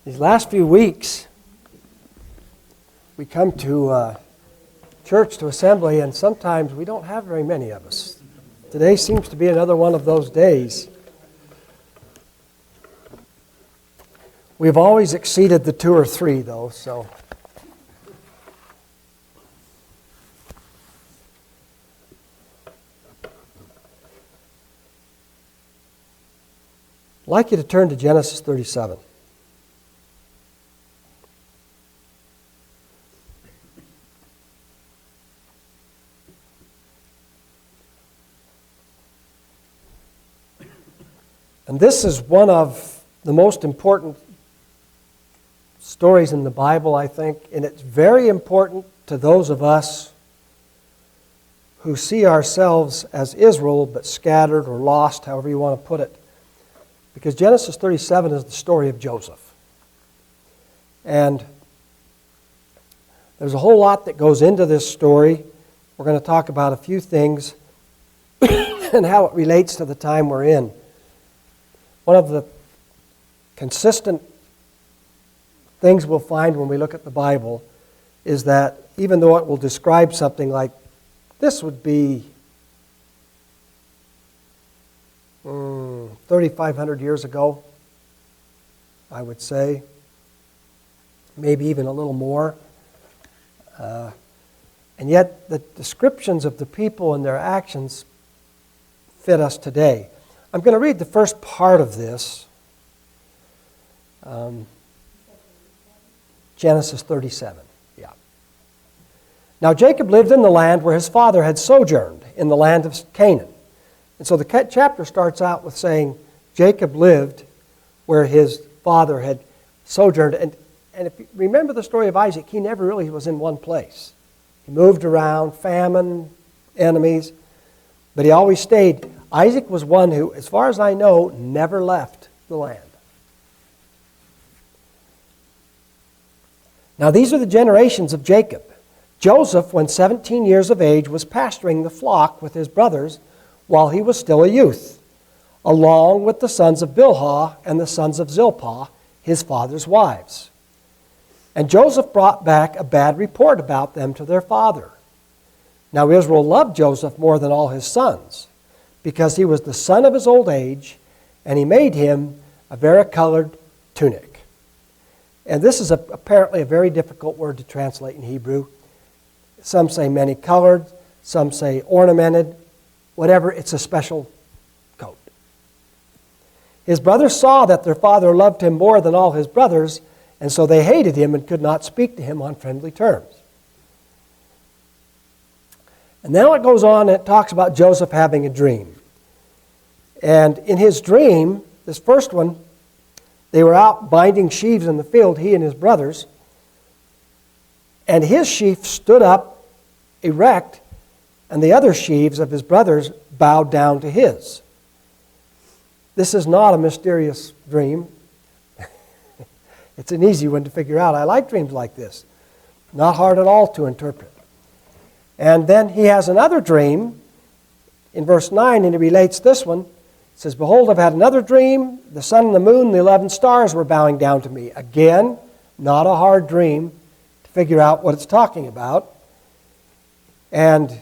These last few weeks, we come to church, to assembly, and sometimes we don't have very many of us. Today seems to be another one of those days. We've always exceeded the 2 or 3, though, so. I'd like you to turn to Genesis 37. And this is one of the most important stories in the Bible, I think, and it's very important to those of us who see ourselves as Israel, but scattered or lost, however you want to put it. Because Genesis 37 is the story of Joseph. And there's a whole lot that goes into this story. We're going to talk about a few things and how it relates to the time we're in. One of the consistent things we'll find when we look at the Bible is that even though it will describe something like this would be 3,500 years ago, I would say, maybe even a little more. And yet the descriptions of the people and their actions fit us today. I'm going to read the first part of this. Genesis 37. Yeah. Now Jacob lived in the land where his father had sojourned, in the land of Canaan. And so the chapter starts out with saying Jacob lived where his father had sojourned. And if you remember the story of Isaac, he never really was in one place. He moved around, famine, enemies, but he always stayed. Isaac was one who, as far as I know, never left the land. Now these are the generations of Jacob. Joseph, when 17 years of age, was pasturing the flock with his brothers while he was still a youth, along with the sons of Bilhah and the sons of Zilpah, his father's wives. And Joseph brought back a bad report about them to their father. Now Israel loved Joseph more than all his sons, because he was the son of his old age, and he made him a varicolored tunic. And this is apparently a very difficult word to translate in Hebrew. Some say many-colored, some say ornamented, whatever, it's a special coat. His brothers saw that their father loved him more than all his brothers, and so they hated him and could not speak to him on friendly terms. And now it goes on and it talks about Joseph having a dream. And in his dream, this first one, they were out binding sheaves in the field, he and his brothers, and his sheaf stood up erect, and the other sheaves of his brothers bowed down to his. This is not a mysterious dream. It's an easy one to figure out. I like dreams like this. Not hard at all to interpret. And then he has another dream in verse 9, and he relates this one. It says, "Behold, I've had another dream. The sun and the moon and the 11 stars were bowing down to me." Again, not a hard dream to figure out what it's talking about. And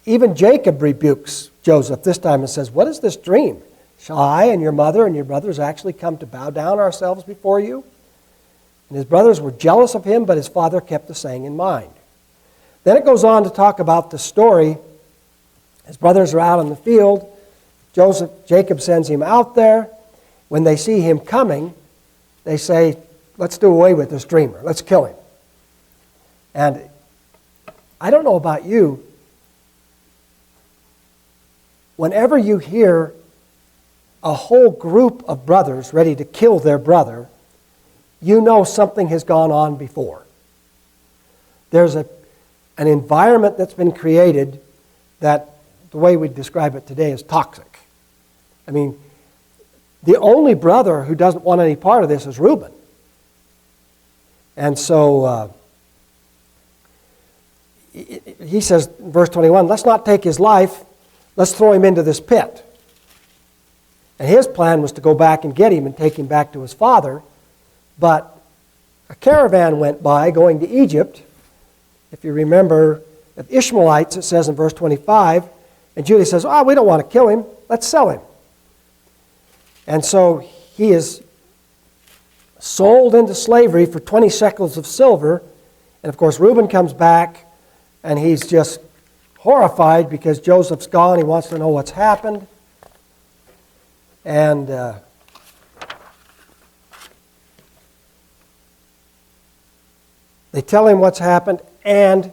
even Jacob rebukes Joseph this time and says, "What is this dream? Shall I and your mother and your brothers actually come to bow down ourselves before you?" And his brothers were jealous of him, but his father kept the saying in mind. Then it goes on to talk about the story. His brothers are out in the field. Jacob sends him out there. When they see him coming, they say, "Let's do away with this dreamer. Let's kill him." And I don't know about you, whenever you hear a whole group of brothers ready to kill their brother, you know something has gone on before. There's an environment that's been created that, the way we describe it today, is toxic. I mean, the only brother who doesn't want any part of this is Reuben. And so he says in verse 21, "Let's not take his life, let's throw him into this pit." And his plan was to go back and get him and take him back to his father. But a caravan went by going to Egypt. If you remember, the Ishmaelites, it says in verse 25, and Judah says, we don't want to kill him, let's sell him. And so he is sold into slavery for 20 shekels of silver. And of course, Reuben comes back, and he's just horrified because Joseph's gone. He wants to know what's happened. And they tell him what's happened, and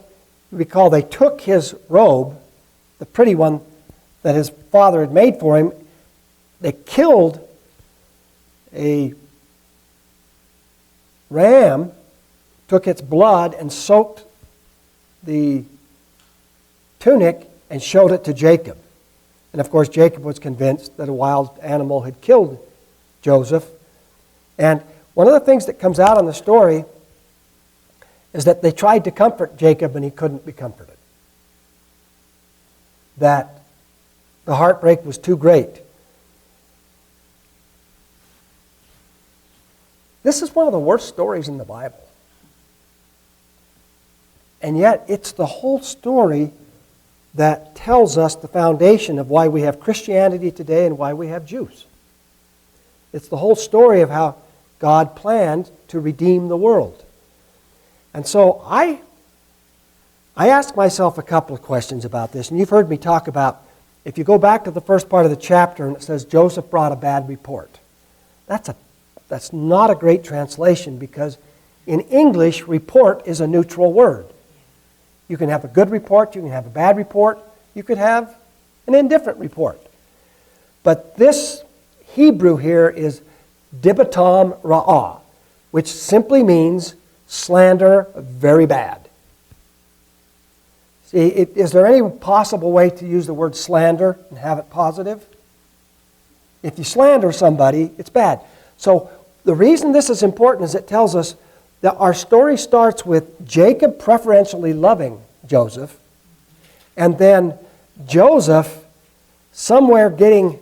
recall they took his robe, the pretty one that his father had made for him. They killed a ram, took its blood and soaked the tunic and showed it to Jacob. And of course, Jacob was convinced that a wild animal had killed Joseph. And one of the things that comes out in the story is that they tried to comfort Jacob and he couldn't be comforted. That the heartbreak was too great. This is one of the worst stories in the Bible. And yet, it's the whole story that tells us the foundation of why we have Christianity today and why we have Jews. It's the whole story of how God planned to redeem the world. And so I asked myself a couple of questions about this, and you've heard me talk about, if you go back to the first part of the chapter and it says Joseph brought a bad report. That's not a great translation, because in English, report is a neutral word. You can have a good report, you can have a bad report, you could have an indifferent report. But this Hebrew here is dibatam ra'ah, which simply means slander very bad. See, is there any possible way to use the word slander and have it positive? If you slander somebody, it's bad. So the reason this is important is it tells us that our story starts with Jacob preferentially loving Joseph, and then Joseph somewhere getting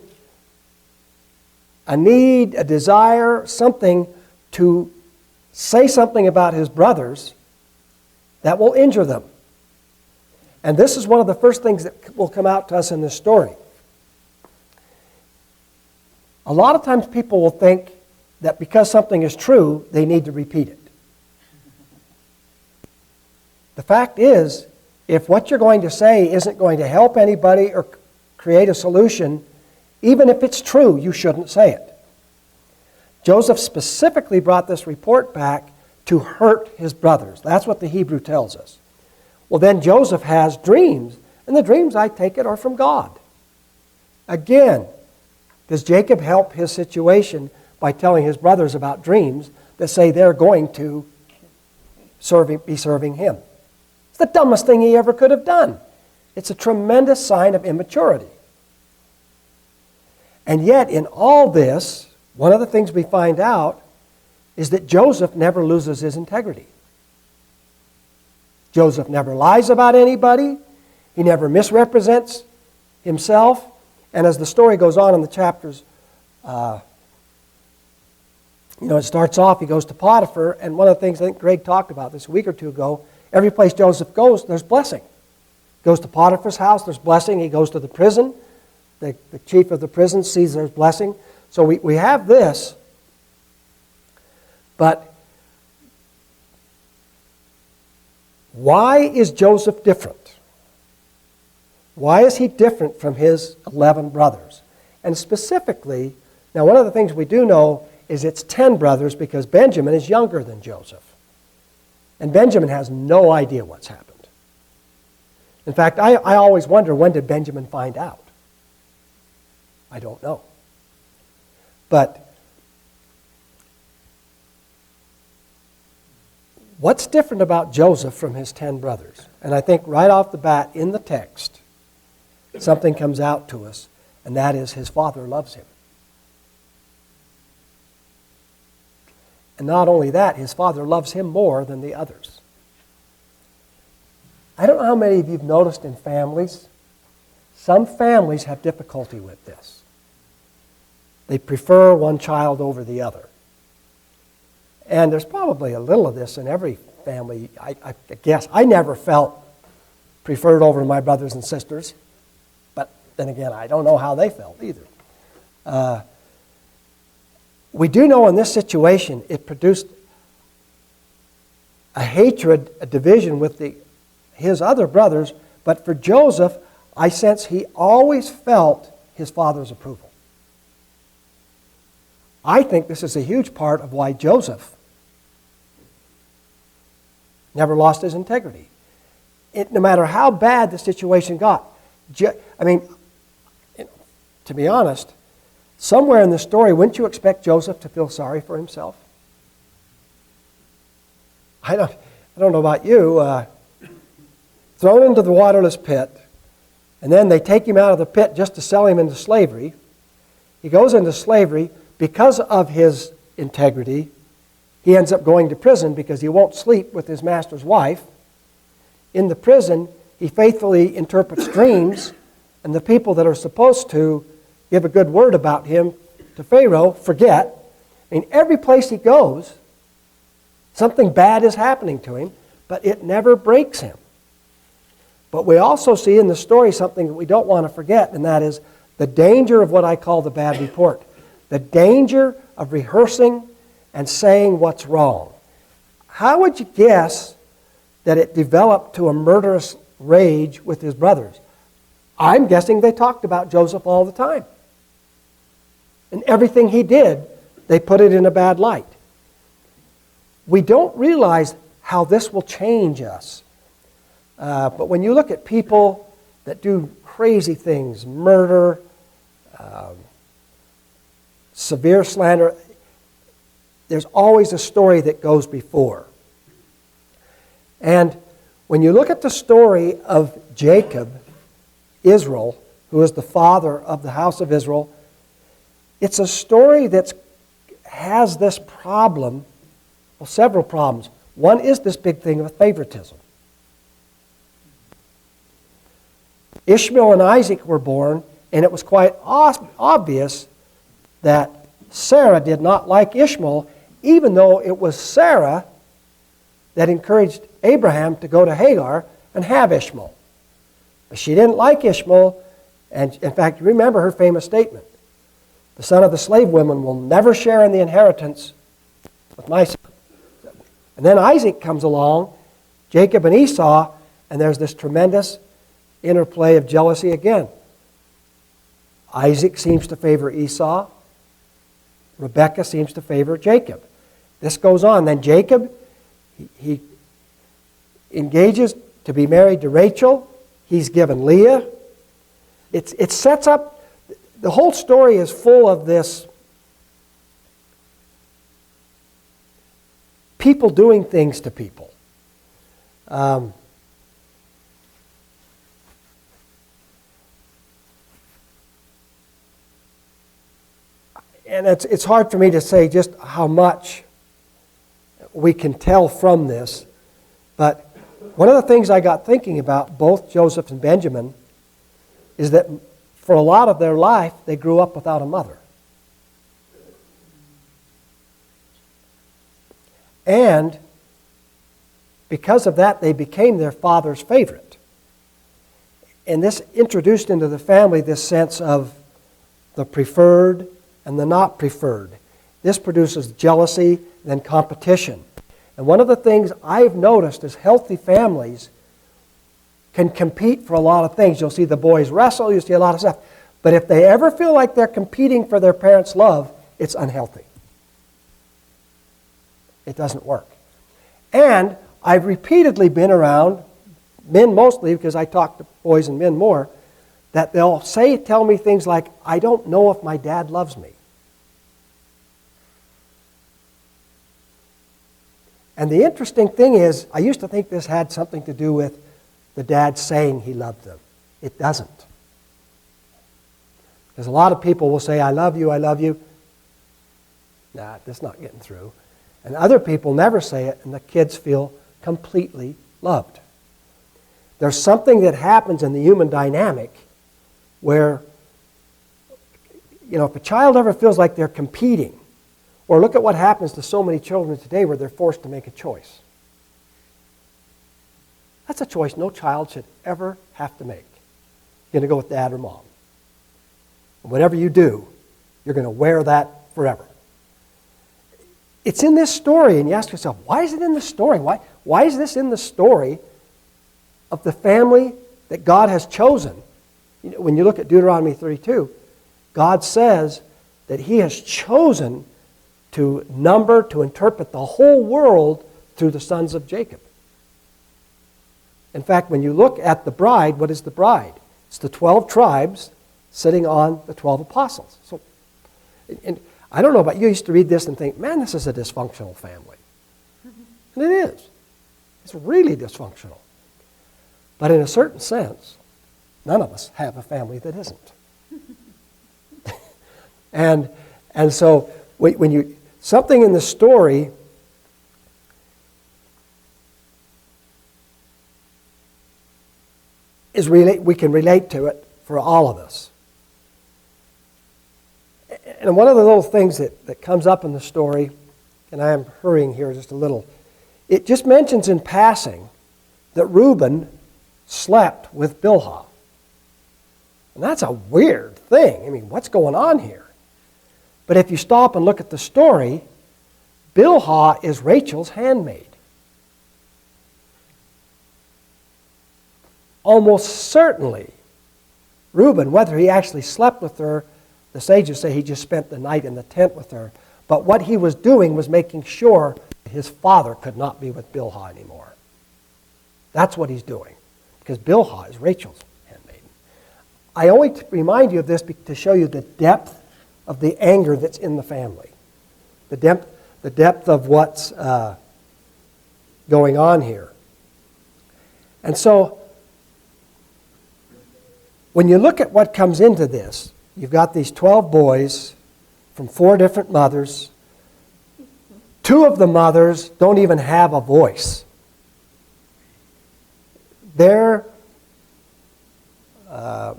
a need, a desire, something to say something about his brothers that will injure them. And this is one of the first things that will come out to us in this story. A lot of times people will think that because something is true, they need to repeat it. The fact is, if what you're going to say isn't going to help anybody or create a solution, even if it's true, you shouldn't say it. Joseph specifically brought this report back to hurt his brothers. That's what the Hebrew tells us. Well, then Joseph has dreams, and the dreams, I take it, are from God. Again, does Jacob help his situation by telling his brothers about dreams that say they're going to be serving him? It's the dumbest thing he ever could have done. It's a tremendous sign of immaturity. And yet, in all this, one of the things we find out is that Joseph never loses his integrity. Joseph never lies about anybody. He never misrepresents himself. And as the story goes on in the chapters, it starts off, he goes to Potiphar, and one of the things I think Greg talked about this a week or two ago, every place Joseph goes, there's blessing. He goes to Potiphar's house, there's blessing. He goes to the prison. The chief of the prison sees there's blessing. So we have this, but why is Joseph different? Why is he different from his 11 brothers? And specifically, now one of the things we do know is it's 10 brothers because Benjamin is younger than Joseph. And Benjamin has no idea what's happened. In fact, I always wonder, when did Benjamin find out? I don't know. But what's different about Joseph from his 10 brothers? And I think right off the bat in the text, something comes out to us, and that is his father loves him. And not only that, his father loves him more than the others. I don't know how many of you have noticed in families, some families have difficulty with this. They prefer one child over the other. And there's probably a little of this in every family, I guess. I never felt preferred over my brothers and sisters. But then again, I don't know how they felt either. We do know in this situation it produced a hatred, a division with his other brothers. But for Joseph, I sense he always felt his father's approval. I think this is a huge part of why Joseph never lost his integrity. No matter how bad the situation got. I mean, to be honest, somewhere in the story, wouldn't you expect Joseph to feel sorry for himself? I don't know about you. Thrown into the waterless pit, and then they take him out of the pit just to sell him into slavery. He goes into slavery. Because of his integrity, he ends up going to prison because he won't sleep with his master's wife. In the prison, he faithfully interprets dreams, and the people that are supposed to give a good word about him to Pharaoh forget. I mean, every place he goes, something bad is happening to him, but it never breaks him. But we also see in the story something that we don't want to forget, and that is the danger of what I call the bad report. The danger of rehearsing and saying what's wrong. How would you guess that it developed to a murderous rage with his brothers? I'm guessing they talked about Joseph all the time. And everything he did, they put it in a bad light. We don't realize how this will change us. But when you look at people that do crazy things, murder, severe slander, there's always a story that goes before. And when you look at the story of Jacob, Israel, who is the father of the house of Israel, it's a story that has this problem, well, several problems. One is this big thing of favoritism. Ishmael and Isaac were born, and it was quite obvious that Sarah did not like Ishmael, even though it was Sarah that encouraged Abraham to go to Hagar and have Ishmael. But she didn't like Ishmael, and in fact, you remember her famous statement, the son of the slave woman will never share in the inheritance with my son. And then Isaac comes along, Jacob and Esau, and there's this tremendous interplay of jealousy again. Isaac seems to favor Esau. Rebekah seems to favor Jacob. This goes on. Then Jacob, he engages to be married to Rachel. He's given Leah. It sets up, the whole story is full of this people doing things to people. And it's hard for me to say just how much we can tell from this. But one of the things I got thinking about, both Joseph and Benjamin, is that for a lot of their life, they grew up without a mother. And because of that, they became their father's favorite. And this introduced into the family this sense of the preferred and the not preferred. This produces jealousy, then competition. And one of the things I've noticed is healthy families can compete for a lot of things. You'll see the boys wrestle, you'll see a lot of stuff. But if they ever feel like they're competing for their parents' love, it's unhealthy. It doesn't work. And I've repeatedly been around, men mostly, because I talk to boys and men more, that they'll tell me things like, I don't know if my dad loves me. And the interesting thing is, I used to think this had something to do with the dad saying he loved them. It doesn't. Because a lot of people will say, I love you, I love you. Nah, that's not getting through. And other people never say it, and the kids feel completely loved. There's something that happens in the human dynamic where, if a child ever feels like they're competing, Or look at what happens to so many children today where they're forced to make a choice. That's a choice no child should ever have to make. You're going to go with dad or mom. And whatever you do, you're going to wear that forever. It's in this story, and you ask yourself, why is it in the story? Why is this in the story of the family that God has chosen? You know, when you look at Deuteronomy 32, God says that He has chosen to number, to interpret the whole world through the sons of Jacob. In fact, when you look at the bride, what is the bride? It's the 12 tribes sitting on the 12 apostles. So, and I don't know about you, I used to read this and think, man, this is a dysfunctional family. And it is. It's really dysfunctional. But in a certain sense, none of us have a family that isn't. and so when you something in the story is we can relate to it for all of us. And one of the little things that comes up in the story, and I am hurrying here just a little, it just mentions in passing that Reuben slept with Bilhah. And that's a weird thing. I mean, what's going on here? But if you stop and look at the story, Bilhah is Rachel's handmaid. Almost certainly, Reuben, whether he actually slept with her, the sages say he just spent the night in the tent with her, but what he was doing was making sure his father could not be with Bilhah anymore. That's what he's doing, because Bilhah is Rachel's handmaiden. I only remind you of this to show you the depth of the anger that's in the family, the depth of what's going on here. And so, when you look at what comes into this, you've got these 12 boys from 4 different mothers. 2 of the mothers don't even have a voice. Their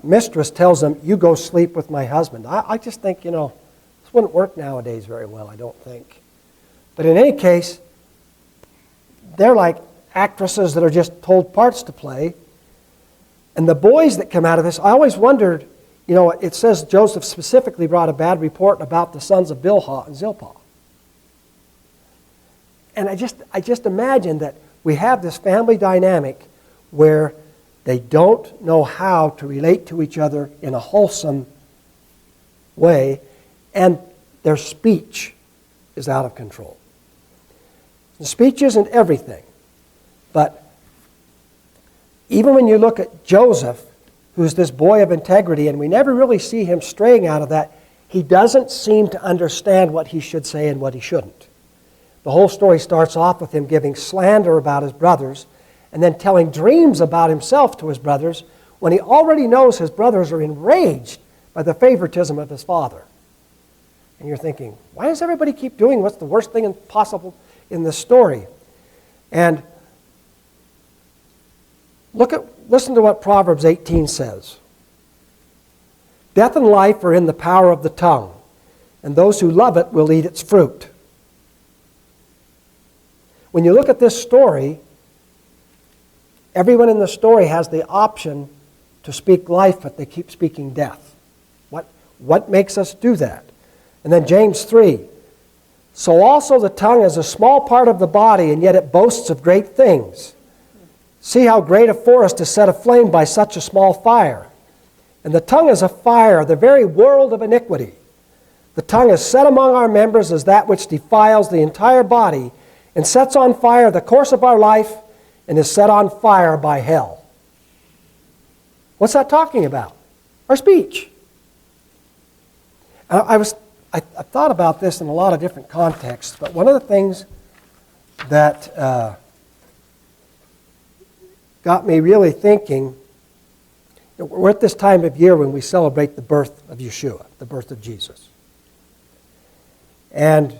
mistress tells them, you go sleep with my husband. I just think, this wouldn't work nowadays very well, I don't think. But in any case, they're like actresses that are just told parts to play. And the boys that come out of this, I always wondered, it says Joseph specifically brought a bad report about the sons of Bilhah and Zilpah. And I just imagine that we have this family dynamic where they don't know how to relate to each other in a wholesome way, and their speech is out of control. The speech isn't everything, but even when you look at Joseph, who's this boy of integrity, and we never really see him straying out of that, he doesn't seem to understand what he should say and what he shouldn't. The whole story starts off with him giving slander about his brothers and then telling dreams about himself to his brothers when he already knows his brothers are enraged by the favoritism of his father. And you're thinking, why does everybody keep doing what's the worst thing possible in this story? And listen to what Proverbs 18 says. Death and life are in the power of the tongue, and those who love it will eat its fruit. When you look at this story, everyone in the story has the option to speak life, but they keep speaking death. What makes us do that? And then James 3. So also the tongue is a small part of the body, and yet it boasts of great things. See how great a forest is set aflame by such a small fire. And the tongue is a fire, the very world of iniquity. The tongue is set among our members as that which defiles the entire body and sets on fire the course of our life and is set on fire by hell. What's that talking about? Our speech. I thought about this in a lot of different contexts, but one of the things that got me really thinking, we're at this time of year when we celebrate the birth of Yeshua, the birth of Jesus. And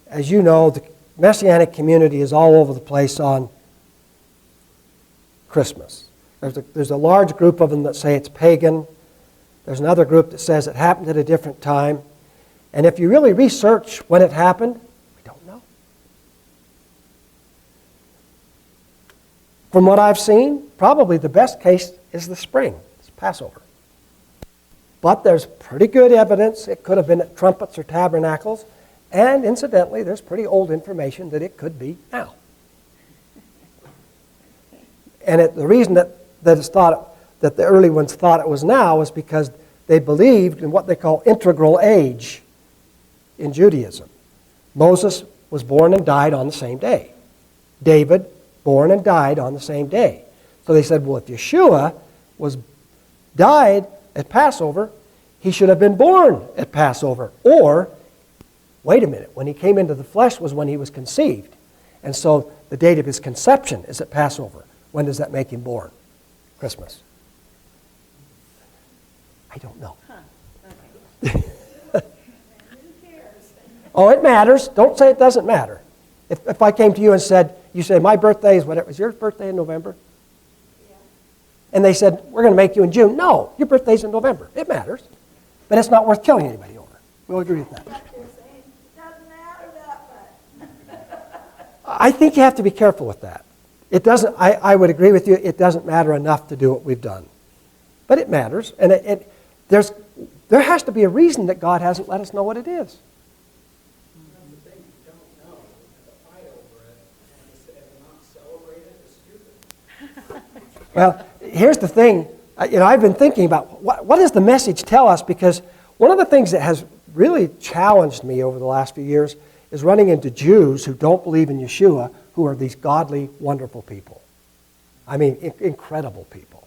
as you know, the Messianic community is all over the place on Christmas. There's a large group of them that say it's pagan. There's another group that says it happened at a different time. And if you really research when it happened, we don't know. From what I've seen, probably the best case is the spring. It's Passover. But there's pretty good evidence it could have been at trumpets or tabernacles. And incidentally, there's pretty old information that it could be now. And the reason that it's thought that the early ones thought it was now is because they believed in what they call integral age in Judaism. Moses was born and died on the same day. David, born and died on the same day. So they said, well, if Yeshua died at Passover, he should have been born at Passover. Or, wait a minute, when he came into the flesh was when he was conceived. And so the date of his conception is at Passover. When does that make him born? Christmas. I don't know. Okay. Oh, it matters. Don't say it doesn't matter. If I came to you and said, you said, my birthday is whatever. Is your birthday in November? Yeah. And they said, we're going to make you in June. No, your birthday's in November. It matters. But it's not worth killing anybody over. We'll agree with that. But you're saying it doesn't matter that much. I think you have to be careful with that. It doesn't, I would agree with you, it doesn't matter enough to do what we've done. But it matters. And there has to be a reason that God hasn't let us know what it is. The thing you don't know, the fight over it, and not celebrate it is stupid. Well, here's the thing. I've been thinking about what does the message tell us? Because one of the things that has really challenged me over the last few years is running into Jews who don't believe in Yeshua, who are these godly, wonderful people. I mean, incredible people.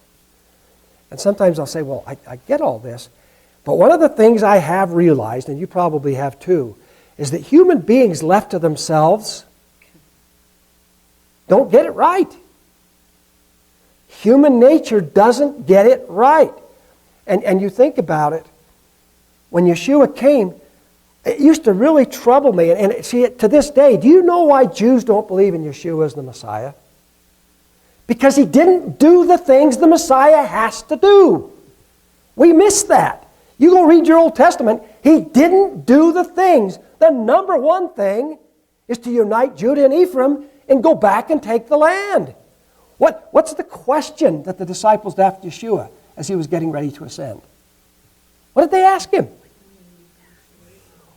And sometimes I'll say, well, I get all this, but one of the things I have realized, and you probably have too, is that human beings left to themselves don't get it right. Human nature doesn't get it right. And you think about it, when Yeshua came, it used to really trouble me. And see, to this day, do you know why Jews don't believe in Yeshua as the Messiah? Because he didn't do the things the Messiah has to do. We miss that. You go read your Old Testament, he didn't do the things. The number one thing is to unite Judah and Ephraim and go back and take the land. What's the question that the disciples asked Yeshua as he was getting ready to ascend? What did they ask him?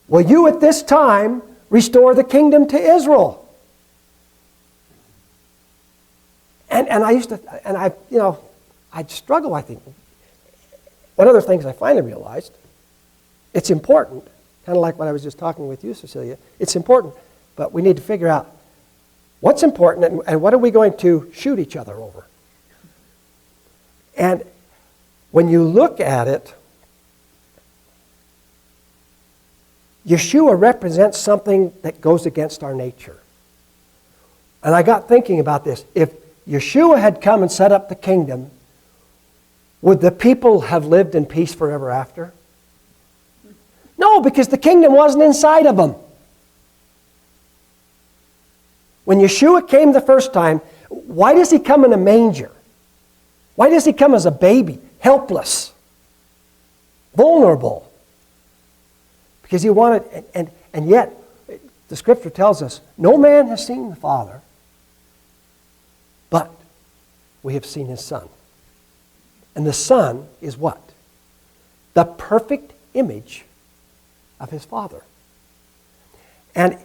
Will you at this time restore the kingdom to Israel? And I'd struggle, I think. One of the things I finally realized, it's important, kind of like what I was just talking with you, Cecilia, it's important, but we need to figure out what's important and what are we going to shoot each other over? And when you look at it, Yeshua represents something that goes against our nature. And I got thinking about this. If Yeshua had come and set up the kingdom, would the people have lived in peace forever after? No, because the kingdom wasn't inside of them. When Yeshua came the first time, why does he come in a manger? Why does he come as a baby, helpless, vulnerable? Because he wanted, and yet, the Scripture tells us, no man has seen the Father, but we have seen his Son. And the Son is what? The perfect image of his Father. And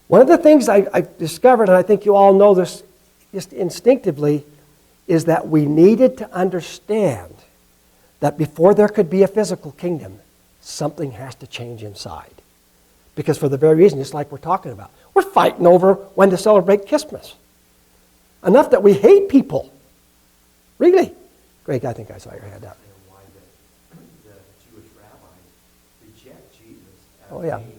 one of the things I've discovered, and I think you all know this just instinctively, is that we needed to understand that before there could be a physical kingdom, something has to change inside. Because for the very reason, just like we're talking about, we're fighting over when to celebrate Christmas. Enough that we hate people. Really? Greg, I think I saw your hand up. Why the Jewish rabbis reject Jesus as Oh, yeah. being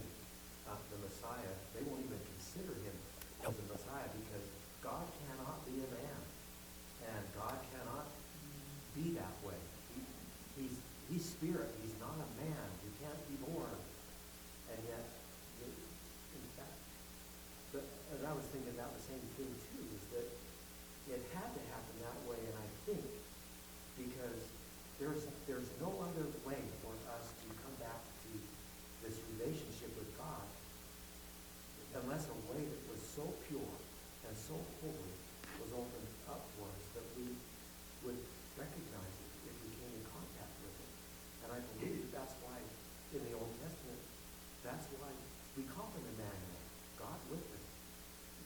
the Messiah. They won't even consider him as the Messiah because God cannot be a man. And God cannot be that way. He's spirit. He's not a man. He can't be born. And yet, in fact, and I was thinking about the same thing too, is that it had to happen that way, and I think because there's no other way for us to come back to this relationship with God, unless a way that was so pure and so holy was opened up for us, that we would recognize it if we came in contact with it. And I believe that's why in the Old Testament, that's why we call him Emmanuel, God with us,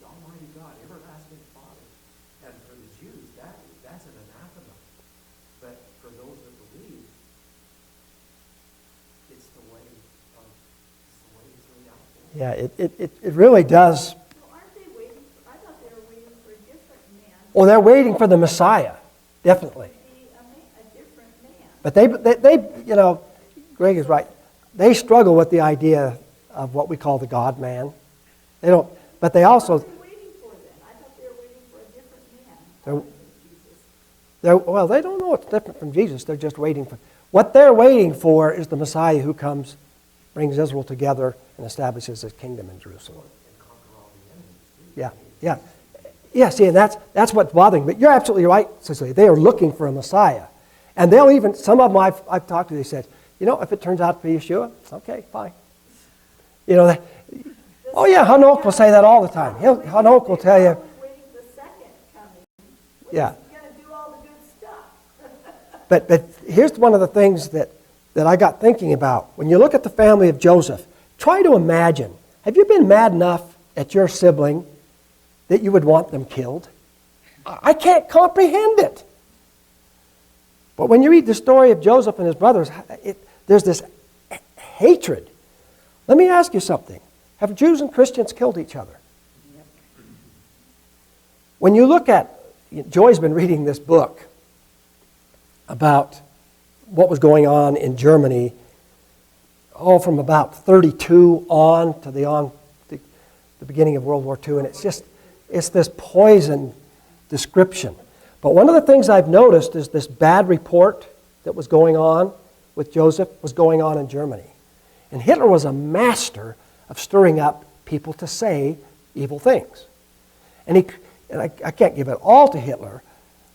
the Almighty God, everlasting Father. And for the Jews, that's an anathema. But for those that believe, it's the way it's laid out for us. Yeah, it really does. So aren't they waiting for, I thought they were waiting for a different man. Well, they're waiting for the Messiah, definitely. To be a different man. But they, you know, Greg is right. They struggle with the idea of what we call the God-man. They don't, but they also, What are they waiting for then? I thought they were waiting for a different man. They're- other than Jesus. well, they don't know it's different from Jesus. They're just waiting for, what they're waiting for is the Messiah who comes, brings Israel together, and establishes his kingdom in Jerusalem. And conquer all the enemies, too. Yeah. See, and that's what's bothering me. But you're absolutely right, Cicely. They are looking for a Messiah. And they'll even, some of them I've talked to, they said, you know, if it turns out to be Yeshua, okay, fine. You know, oh yeah, Hanok will say that all the time. Hanok will tell you, I was waiting for the second coming. yeah. He's going to do all the good stuff. But here's one of the things that I got thinking about. When you look at the family of Joseph, try to imagine, have you been mad enough at your sibling that you would want them killed? I can't comprehend it. But when you read the story of Joseph and his brothers, there's this hatred. Let me ask you something. Have Jews and Christians killed each other? When you look at, Joy's been reading this book about what was going on in Germany, from about 32 on to the beginning of World War II, and it's this poison description. But one of the things I've noticed is this bad report that was going on with Joseph was going on in Germany. And Hitler was a master of stirring up people to say evil things. And I can't give it all to Hitler,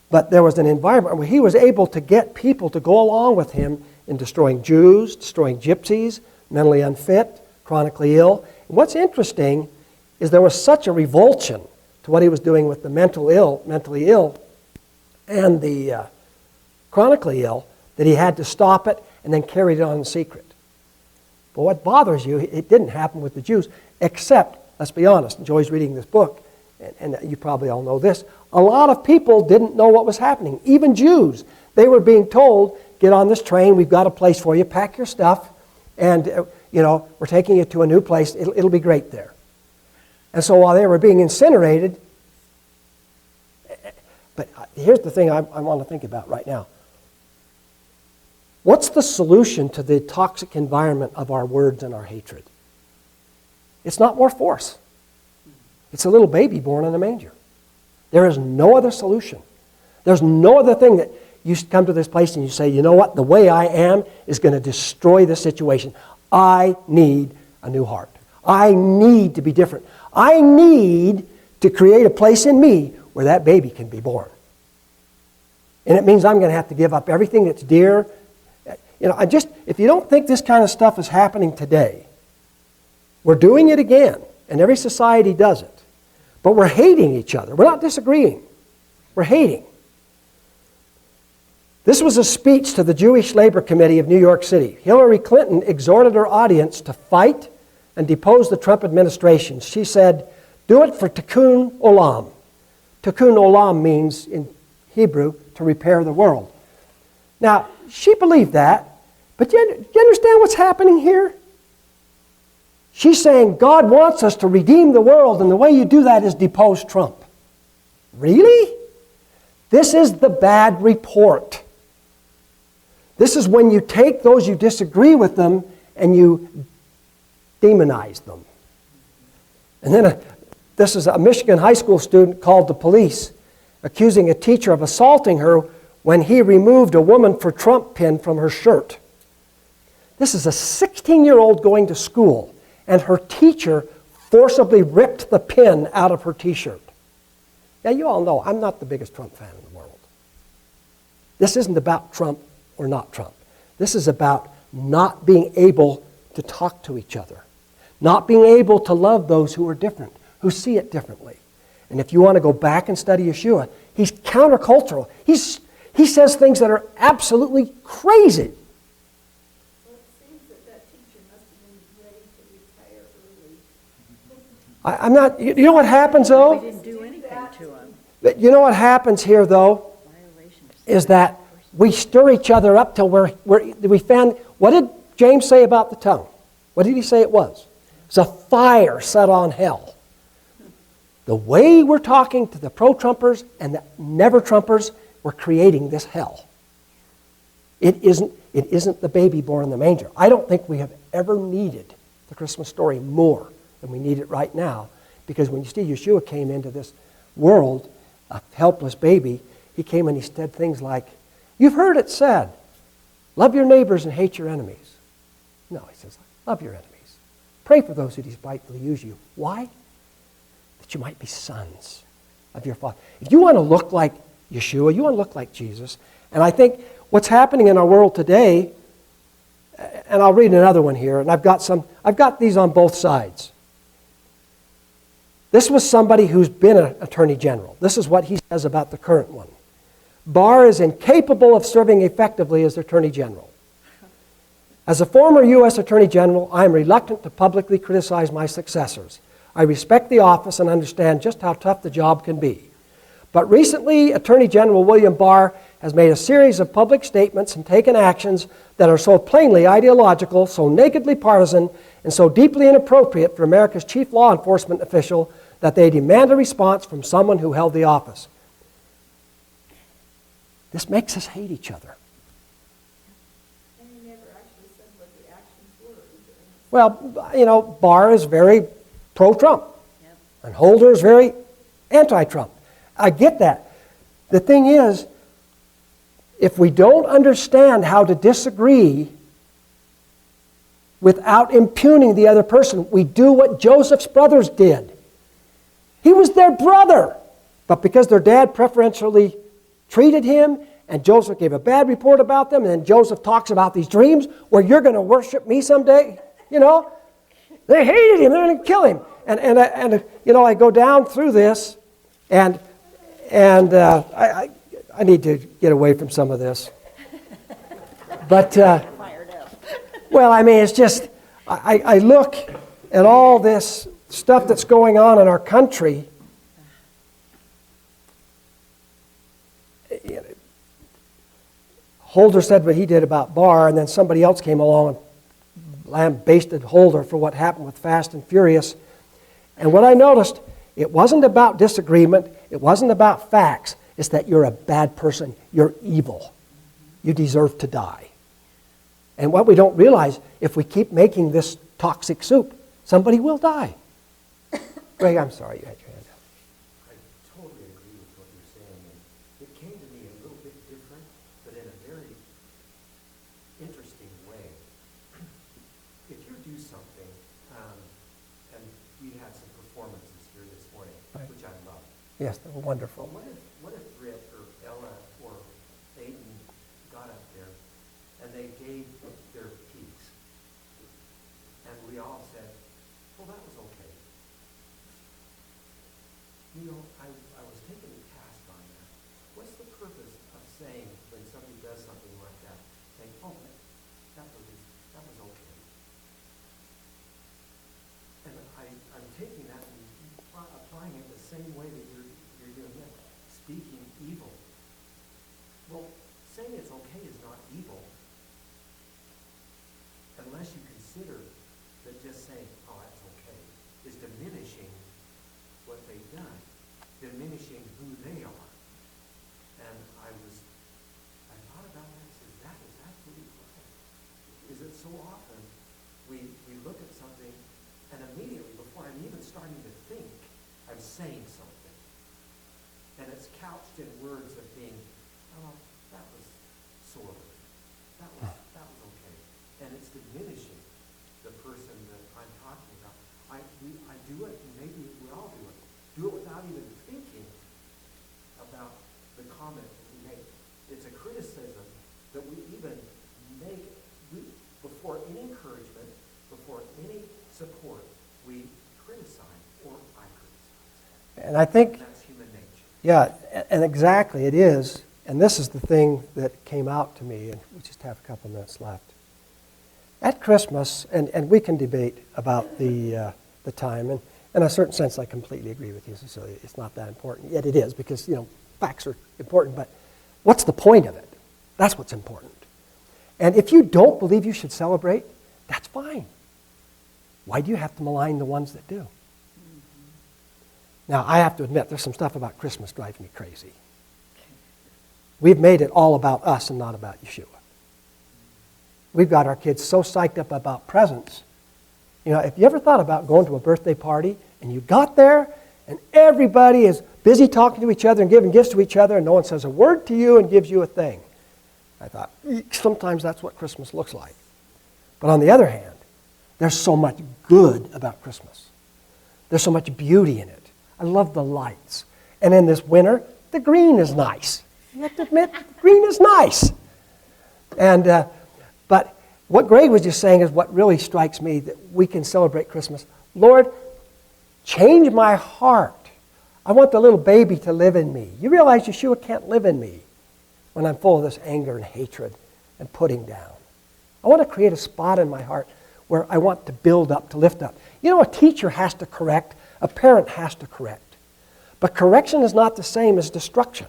but there was an environment where he was able to get people to go along with him in destroying Jews, destroying gypsies, mentally unfit, chronically ill. And what's interesting is there was such a revulsion to what he was doing with the mentally ill, and the chronically ill, that he had to stop it and then carried it on in secret. But what bothers you, it didn't happen with the Jews, except, let's be honest, Joy's reading this book, and you probably all know this, a lot of people didn't know what was happening, even Jews. They were being told, get on this train, we've got a place for you, pack your stuff, and we're taking you to a new place, it'll be great there. And so while they were being incinerated, but here's the thing I want to think about right now. What's the solution to the toxic environment of our words and our hatred? It's not more force. It's a little baby born in a manger. There is no other solution. There's no other thing that you come to this place and you say, you know what, the way I am is going to destroy this situation. I need a new heart. I need to be different. I need to create a place in me where that baby can be born. And it means I'm going to have to give up everything that's dear. If you don't think this kind of stuff is happening today, we're doing it again, and every society does it. But we're hating each other. We're not disagreeing. We're hating. This was a speech to the Jewish Labor Committee of New York City. Hillary Clinton exhorted her audience to fight and depose the Trump administration. She said, do it for tikkun olam. Tikkun olam means, in Hebrew, to repair the world. Now, she believed that, but do you understand what's happening here? She's saying God wants us to redeem the world, and the way you do that is depose Trump. Really? This is the bad report. This is when you take those you disagree with them and you demonize them. And then this is a Michigan high school student called the police, accusing a teacher of assaulting her when he removed a woman for Trump pin from her shirt. This is a 16-year-old going to school, and her teacher forcibly ripped the pin out of her t-shirt. Now, you all know I'm not the biggest Trump fan in the world. This isn't about Trump or not Trump. This is about not being able to talk to each other, not being able to love those who are different, who see it differently. And if you want to go back and study Yeshua, he's countercultural. He says things that are absolutely crazy. Well, it seems that teacher must have been ready to retire early. I'm not, you know what happens though? We didn't do anything to him. You know what happens here though, is that we stir each other up till we found, what did James say about the tongue? What did he say it was? It's a fire set on hell. The way we're talking to the pro-Trumpers and the never-Trumpers, we're creating this hell. It isn't the baby born in the manger. I don't think we have ever needed the Christmas story more than we need it right now, because when you see Yeshua came into this world, a helpless baby, he came and he said things like, you've heard it said, love your neighbors and hate your enemies. No, he says, love your enemies. Pray for those who despitefully use you. Why? That you might be sons of your Father. If you want to look like Yeshua, you want to look like Jesus. And I think what's happening in our world today, and I'll read another one here, and I've got these on both sides. This was somebody who's been an attorney general. This is what he says about the current one. Barr is incapable of serving effectively as attorney general. As a former U.S. Attorney General, I am reluctant to publicly criticize my successors. I respect the office and understand just how tough the job can be. But recently, Attorney General William Barr has made a series of public statements and taken actions that are so plainly ideological, so nakedly partisan, and so deeply inappropriate for America's chief law enforcement official that they demand a response from someone who held the office. This makes us hate each other. And he never actually said what the actions were. Well, you know, Barr is very pro-Trump, and Holder is very anti-Trump. I get that. The thing is, if we don't understand how to disagree without impugning the other person, we do what Joseph's brothers did. He was their brother, but because their dad preferentially treated him, and Joseph gave a bad report about them, and then Joseph talks about these dreams where you're going to worship me someday, you know. They hated him. They're going to kill him. And you know, I go down through this, and I need to get away from some of this. But, well, I mean, it's just, I look at all this stuff that's going on in our country. Holder said what he did about Barr, and then somebody else came along and lambasted Holder for what happened with Fast and Furious. And what I noticed, it wasn't about disagreement, it wasn't about facts, it's that you're a bad person, you're evil. You deserve to die. And what we don't realize, if we keep making this toxic soup, somebody will die. Greg, I'm sorry you had your hand up. I totally agree with what you're saying. And it came to me a little bit different, but in a very interesting way. If you do something, and we had some performances here this morning, Right. which I love. Yes, they were wonderful. But what if Britt or Ella or Aiden got up there and they gave their peaks, and we all said, well, that was okay. You know, I was taking a task on that. What's the purpose of saying when somebody does something like that, saying, oh, that was okay? And I'm taking that and applying it the same way that you're doing it, speaking evil. Well, saying it's okay is not evil unless you consider that just saying, oh, that's okay, is diminishing what they've done, diminishing who they are. And I thought about that and said, that is absolutely right. Is it so often we look at something and immediately, before I'm even starting to think, I'm saying something. And it's couched in words of being, oh, that was sort of, that was okay. And it's diminishing the person that I'm talking about. I do it, and maybe we all do it. Do it without even thinking about the comment that we make. It's a criticism that we even make before any encouragement, before any support, we criticize, or I criticize. And I think, That's human nature. yeah, and exactly, it is. And this is the thing that came out to me, and we just have a couple minutes left. At Christmas, and we can debate about the time, and in a certain sense, I completely agree with you, Cecilia. It's not that important. Yet it is, because, facts are important, but what's the point of it? That's what's important. And if you don't believe you should celebrate, that's fine. Why do you have to malign the ones that do? Now, I have to admit, there's some stuff about Christmas drives me crazy. We've made it all about us and not about Yeshua. We've got our kids so psyched up about presents. If you ever thought about going to a birthday party and you got there and everybody is busy talking to each other and giving gifts to each other and no one says a word to you and gives you a thing. I thought, sometimes that's what Christmas looks like. But on the other hand, there's so much good about Christmas. There's so much beauty in it. I love the lights. And in this winter, the green is nice. You have to admit, green is nice. And but what Greg was just saying is what really strikes me, that we can celebrate Christmas. Lord, change my heart. I want the little baby to live in me. You realize Yeshua can't live in me when I'm full of this anger and hatred and putting down. I want to create a spot in my heart where I want to build up, to lift up. A teacher has to correct, a parent has to correct. But correction is not the same as destruction.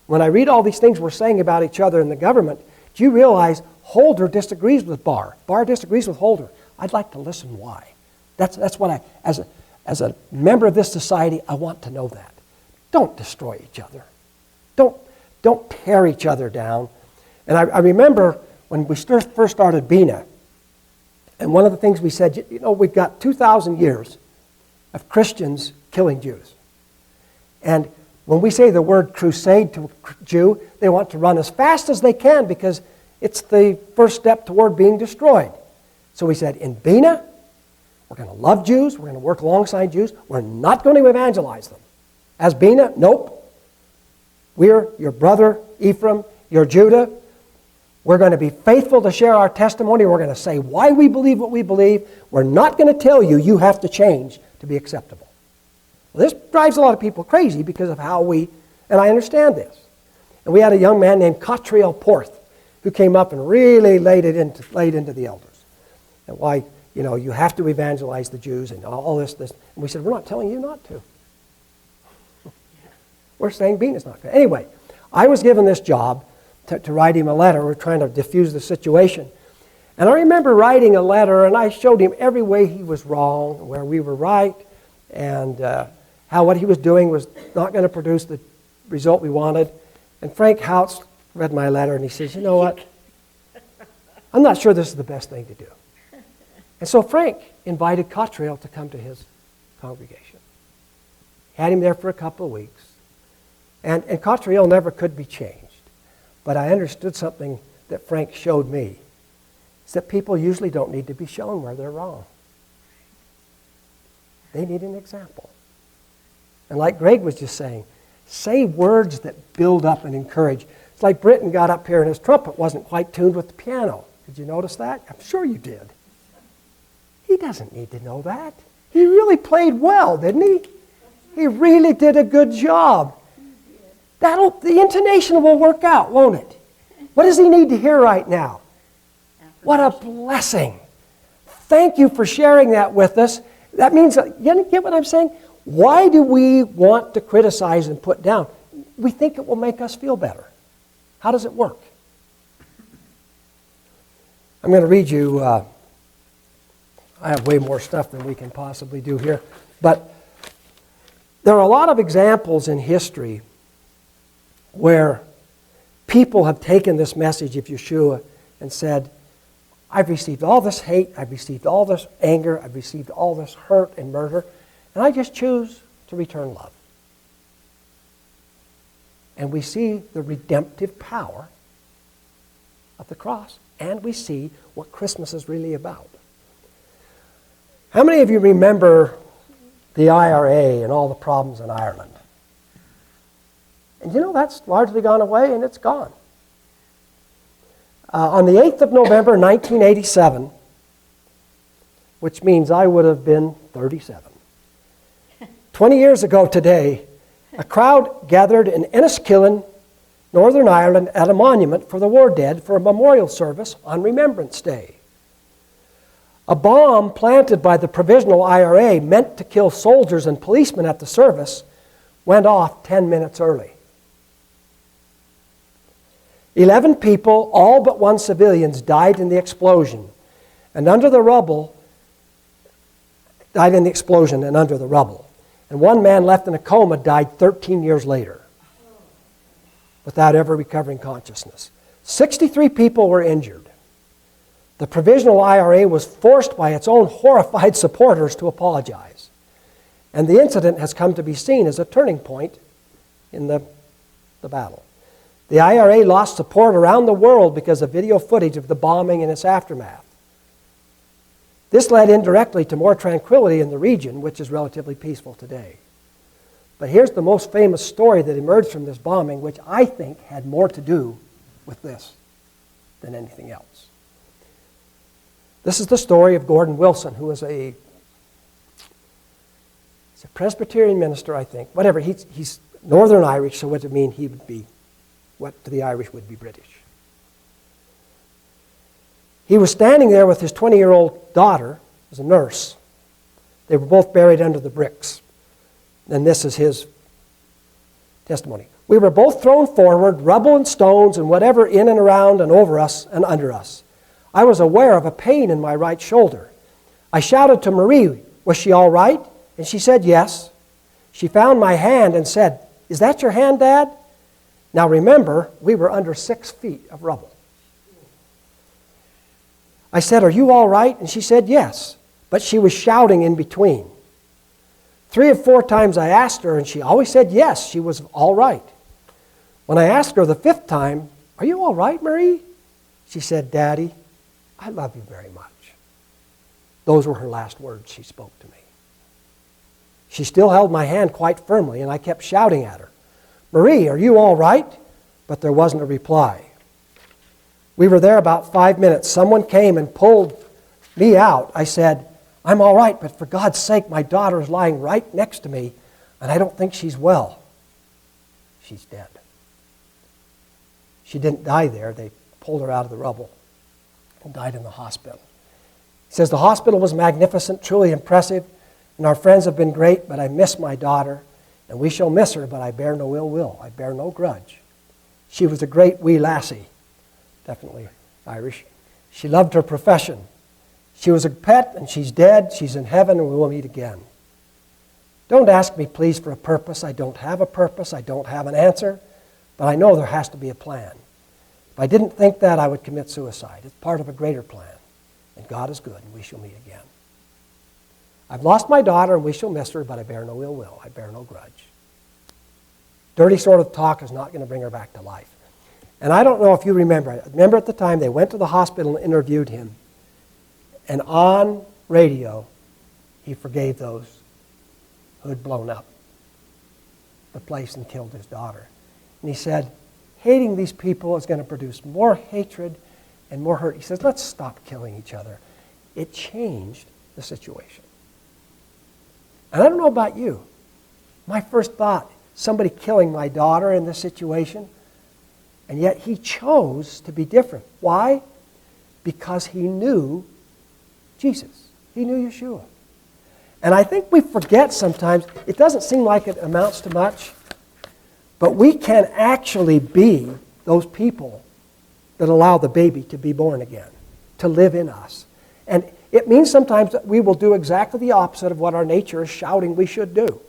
When I read all these things we're saying about each other in the government, do you realize Holder disagrees with Barr? Barr disagrees with Holder. I'd like to listen why. That's what I, as a member of this society, I want to know that. Don't destroy each other. Don't tear each other down. And I remember when we first started Bina, and one of the things we said, we've got 2,000 years of Christians killing Jews. And when we say the word crusade to a Jew, they want to run as fast as they can because it's the first step toward being destroyed. So we said, in Bina, we're going to love Jews, we're going to work alongside Jews, we're not going to evangelize them. As Bina, nope. We're your brother Ephraim, your Judah. We're going to be faithful to share our testimony. We're going to say why we believe what we believe. We're not going to tell you you have to change to be acceptable. Well, this drives a lot of people crazy because of how and I understand this. And we had a young man named Catriel Porth who came up and really laid into the elders. And why, you have to evangelize the Jews and all this. And we said, we're not telling you not to. We're saying being is not good. Anyway, I was given this job to write him a letter. We're trying to diffuse the situation. And I remember writing a letter, and I showed him every way he was wrong, where we were right, and how what he was doing was not going to produce the result we wanted. And Frank Houts read my letter, and he says, you know what? I'm not sure this is the best thing to do. And so Frank invited Catriel to come to his congregation. Had him there for a couple of weeks. And Catriel never could be changed. But I understood something that Frank showed me. It's that people usually don't need to be shown where they're wrong. They need an example. And like Greg was just saying, say words that build up and encourage. It's like Britton got up here and his trumpet wasn't quite tuned with the piano. Did you notice that? I'm sure you did. He doesn't need to know that. He really played well, didn't he? He really did a good job. The intonation will work out, won't it? What does he need to hear right now? What a blessing. Thank you for sharing that with us. That means, you get what I'm saying? Why do we want to criticize and put down? We think it will make us feel better. How does it work? I'm going to read you, I have way more stuff than we can possibly do here, but there are a lot of examples in history where people have taken this message of Yeshua and said, I've received all this hate, I've received all this anger, I've received all this hurt and murder, and I just choose to return love. And we see the redemptive power of the cross, and we see what Christmas is really about. How many of you remember the IRA and all the problems in Ireland? And that's largely gone away, and it's gone. On the 8th of November, 1987, which means I would have been 37. 20 years ago today, a crowd gathered in Enniskillen, Northern Ireland, at a monument for the war dead for a memorial service on Remembrance Day. A bomb planted by the Provisional IRA meant to kill soldiers and policemen at the service went off 10 minutes early. 11 people, all but one civilians, died in the explosion. And under the rubble, And one man left in a coma died 13 years later without ever recovering consciousness. 63 people were injured. The Provisional IRA was forced by its own horrified supporters to apologize. And the incident has come to be seen as a turning point in the battle. The IRA lost support around the world because of video footage of the bombing and its aftermath. This led indirectly to more tranquility in the region, which is relatively peaceful today. But here's the most famous story that emerged from this bombing, which I think had more to do with this than anything else. This is the story of Gordon Wilson, who was he's a Presbyterian minister, I think. Whatever, he's Northern Irish, so what does it mean he would be, what to the Irish would be British. He was standing there with his 20-year-old daughter as a nurse. They were both buried under the bricks. And this is his testimony. We were both thrown forward, rubble and stones and whatever in and around and over us and under us. I was aware of a pain in my right shoulder. I shouted to Marie, was she all right? And she said yes. She found my hand and said, is that your hand, Dad? Now remember, we were under 6 feet of rubble. I said, are you all right? And she said yes, but she was shouting in between. 3 or 4 times I asked her, and she always said yes, she was all right. When I asked her the 5th time, are you all right, Marie? She said, Daddy, I love you very much. Those were her last words she spoke to me. She still held my hand quite firmly, and I kept shouting at her, Marie, are you all right? But there wasn't a reply. We were there about 5 minutes. Someone came and pulled me out. I said, I'm all right, but for God's sake, my daughter is lying right next to me, and I don't think she's well. She's dead. She didn't die there. They pulled her out of the rubble and died in the hospital. He says, the hospital was magnificent, truly impressive, and our friends have been great, but I miss my daughter, and we shall miss her, but I bear no ill will. I bear no grudge. She was a great wee lassie, definitely Irish. She loved her profession. She was a pet, and she's dead. She's in heaven, and we will meet again. Don't ask me, please, for a purpose. I don't have a purpose. I don't have an answer, but I know there has to be a plan. If I didn't think that, I would commit suicide. It's part of a greater plan, and God is good, and we shall meet again. I've lost my daughter, and we shall miss her, but I bear no ill will. I bear no grudge. Dirty sort of talk is not going to bring her back to life. And I don't know if you remember. I remember at the time they went to the hospital and interviewed him. And on radio, he forgave those who had blown up the place and killed his daughter. And he said, hating these people is going to produce more hatred and more hurt. He says, let's stop killing each other. It changed the situation. And I don't know about you. My first thought, somebody killing my daughter in this situation, and yet he chose to be different. Why? Because he knew Jesus. He knew Yeshua. And I think we forget sometimes, it doesn't seem like it amounts to much, but we can actually be those people that allow the baby to be born again, to live in us. And it means sometimes that we will do exactly the opposite of what our nature is shouting we should do.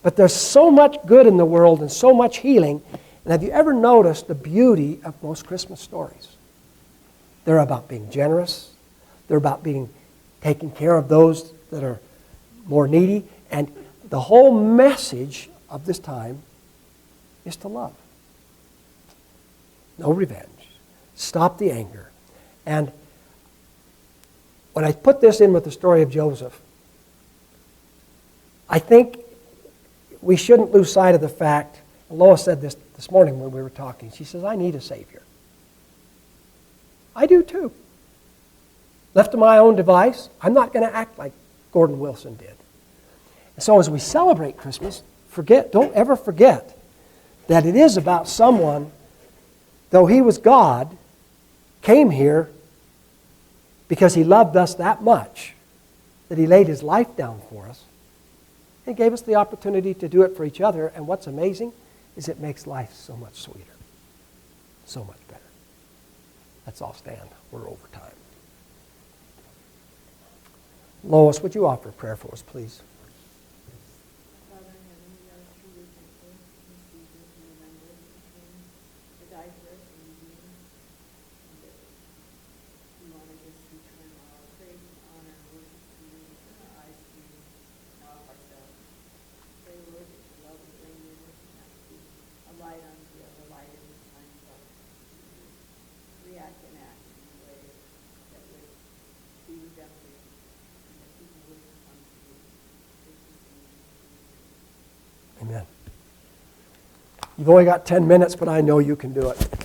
But there's so much good in the world and so much healing. And have you ever noticed the beauty of most Christmas stories? They're about being generous. They're about taking care of those that are more needy. And the whole message of this time is to love. No revenge. Stop the anger. And when I put this in with the story of Joseph, I think we shouldn't lose sight of the fact, Lois said this morning when we were talking. She says, I need a Savior. I do too. Left to my own device, I'm not going to act like Gordon Wilson did. And so as we celebrate Christmas, don't ever forget that it is about someone, though he was God, came here because he loved us that much that he laid his life down for us and gave us the opportunity to do it for each other. And what's amazing is it makes life so much sweeter, so much better. Let's all stand. We're over time. Lois, would you offer a prayer for us, please? Father in heaven, we are truly thankful in this season to remember that you came to die for us and redeem us. And that we want to just return all praise and honor and worship to you, and turn our eyes to you, and off ourselves. Pray, Lord, that your love will bring in us, and that will be a light unto us, a light in this time of darkness. React and act in a way that would be redemptive, and that people would come to you. Amen. You've only got 10 minutes, but I know you can do it.